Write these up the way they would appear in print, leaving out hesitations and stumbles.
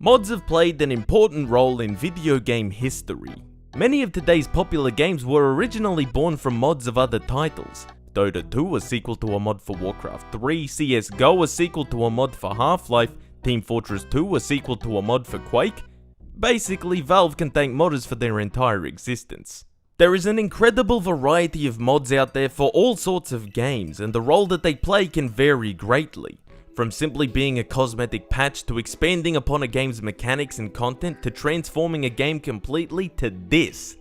Mods have played an important role in video game history. Many of today's popular games were originally born from mods of other titles. Dota 2 a sequel to a mod for Warcraft 3, CSGO a sequel to a mod for Half-Life, Team Fortress 2 a sequel to a mod for Quake. Basically, Valve can thank modders for their entire existence. There is an incredible variety of mods out there for all sorts of games, and the role that they play can vary greatly. From simply being a cosmetic patch to expanding upon a game's mechanics and content to transforming a game completely to this.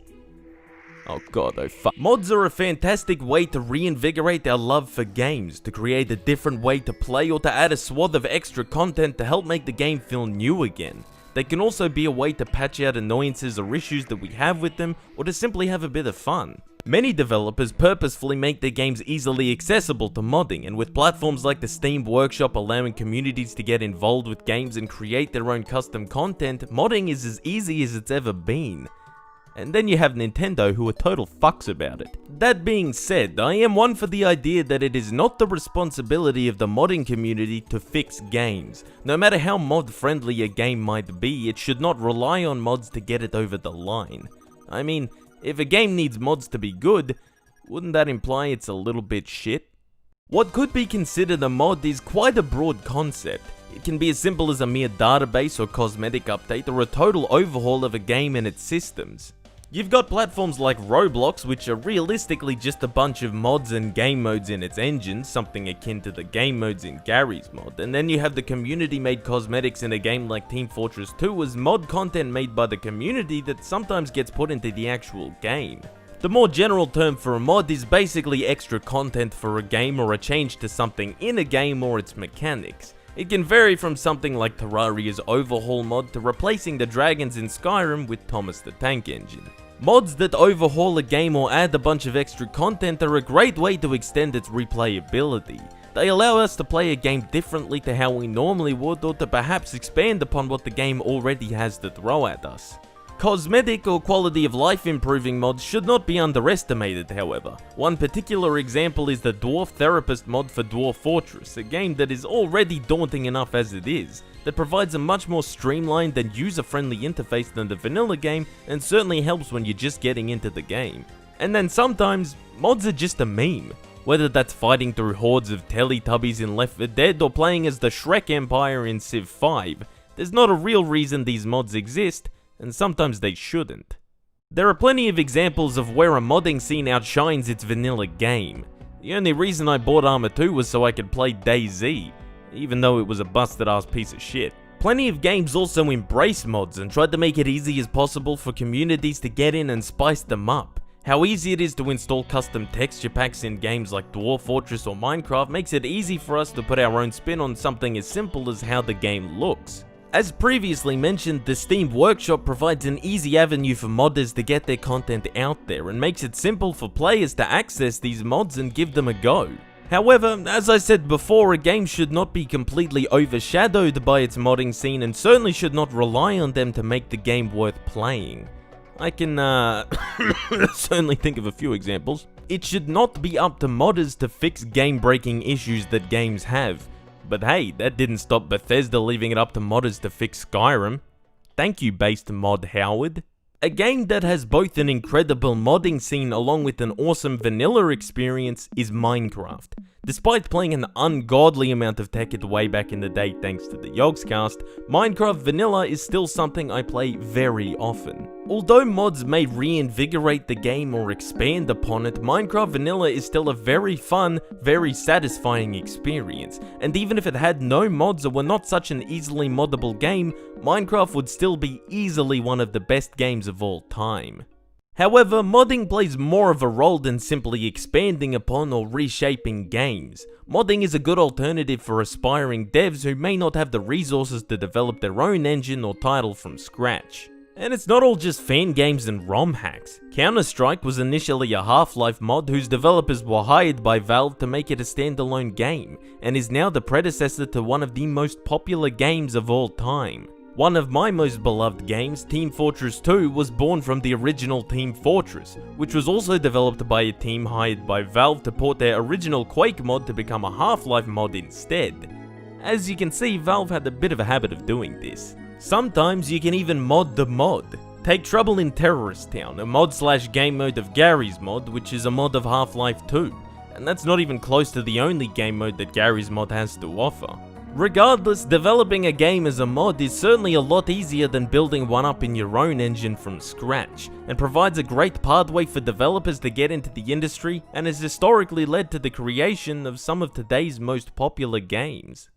Oh god, oh fuck. Mods are a fantastic way to reinvigorate our love for games, to create a different way to play, or to add a swath of extra content to help make the game feel new again. They can also be a way to patch out annoyances or issues that we have with them, or to simply have a bit of fun. Many developers purposefully make their games easily accessible to modding, and with platforms like the Steam Workshop allowing communities to get involved with games and create their own custom content, modding is as easy as it's ever been. And then you have Nintendo, who are total fucks about it. That being said, I am one for the idea that it is not the responsibility of the modding community to fix games. No matter how mod friendly a game might be, it should not rely on mods to get it over the line. I mean, if a game needs mods to be good, wouldn't that imply it's a little bit shit? What could be considered a mod is quite a broad concept. It can be as simple as a mere database or cosmetic update, or a total overhaul of a game and its systems. You've got platforms like Roblox, which are realistically just a bunch of mods and game modes in its engine, something akin to the game modes in Gary's mod, and then you have the community-made cosmetics in a game like Team Fortress 2 as mod content made by the community that sometimes gets put into the actual game. The more general term for a mod is basically extra content for a game or a change to something in a game or its mechanics. It can vary from something like Terraria's overhaul mod to replacing the dragons in Skyrim with Thomas the Tank Engine. Mods that overhaul a game or add a bunch of extra content are a great way to extend its replayability. They allow us to play a game differently to how we normally would, or to perhaps expand upon what the game already has to throw at us. Cosmetic or quality of life improving mods should not be underestimated, however. One particular example is the Dwarf Therapist mod for Dwarf Fortress, a game that is already daunting enough as it is, that provides a much more streamlined and user-friendly interface than the vanilla game, and certainly helps when you're just getting into the game. And then sometimes, mods are just a meme. Whether that's fighting through hordes of Teletubbies in Left 4 Dead, or playing as the Shrek Empire in Civ 5, there's not a real reason these mods exist, and sometimes they shouldn't. There are plenty of examples of where a modding scene outshines its vanilla game. The only reason I bought Arma 2 was so I could play DayZ, even though it was a busted ass piece of shit. Plenty of games also embrace mods and tried to make it easy as possible for communities to get in and spice them up. How easy it is to install custom texture packs in games like Dwarf Fortress or Minecraft makes it easy for us to put our own spin on something as simple as how the game looks. As previously mentioned, the Steam Workshop provides an easy avenue for modders to get their content out there, and makes it simple for players to access these mods and give them a go. However, as I said before, a game should not be completely overshadowed by its modding scene, and certainly should not rely on them to make the game worth playing. I can certainly think of a few examples. It should not be up to modders to fix game-breaking issues that games have. But hey, that didn't stop Bethesda leaving it up to modders to fix Skyrim. Thank you, based mod Howard. A game that has both an incredible modding scene along with an awesome vanilla experience is Minecraft. Despite playing an ungodly amount of Tekkit way back in the day thanks to the Yogscast, Minecraft Vanilla is still something I play very often. Although mods may reinvigorate the game or expand upon it, Minecraft Vanilla is still a very fun, very satisfying experience, and even if it had no mods or were not such an easily moddable game, Minecraft would still be easily one of the best games of all time. However, modding plays more of a role than simply expanding upon or reshaping games. Modding is a good alternative for aspiring devs who may not have the resources to develop their own engine or title from scratch. And it's not all just fan games and ROM hacks. Counter-Strike was initially a Half-Life mod whose developers were hired by Valve to make it a standalone game, and is now the predecessor to one of the most popular games of all time. One of my most beloved games, Team Fortress 2, was born from the original Team Fortress, which was also developed by a team hired by Valve to port their original Quake mod to become a Half-Life mod instead. As you can see, Valve had a bit of a habit of doing this. Sometimes you can even mod the mod. Take Trouble in Terrorist Town, a mod/game mode of Gary's mod, which is a mod of Half-Life 2, and that's not even close to the only game mode that Gary's mod has to offer. Regardless, developing a game as a mod is certainly a lot easier than building one up in your own engine from scratch, and provides a great pathway for developers to get into the industry, and has historically led to the creation of some of today's most popular games.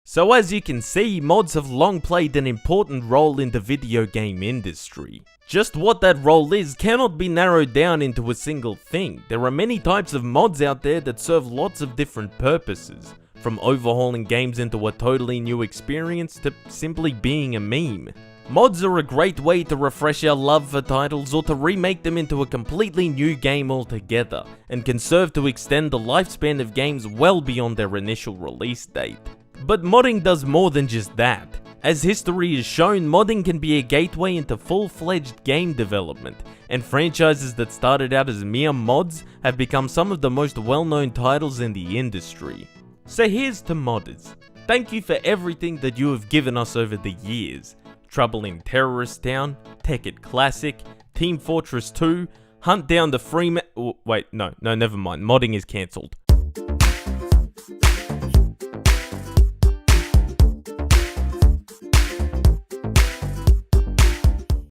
So as you can see, mods have long played an important role in the video game industry. Just what that role is cannot be narrowed down into a single thing. There are many types of mods out there that serve lots of different purposes, from overhauling games into a totally new experience to simply being a meme. Mods are a great way to refresh our love for titles or to remake them into a completely new game altogether, and can serve to extend the lifespan of games well beyond their initial release date. But modding does more than just that. As history has shown, modding can be a gateway into full-fledged game development, and franchises that started out as mere mods have become some of the most well-known titles in the industry. So here's to modders. Thank you for everything that you have given us over the years. Trouble in Terrorist Town, Tekkit Classic, Team Fortress 2, Hunt Down the Freeman— oh, wait, no, never mind, modding is cancelled.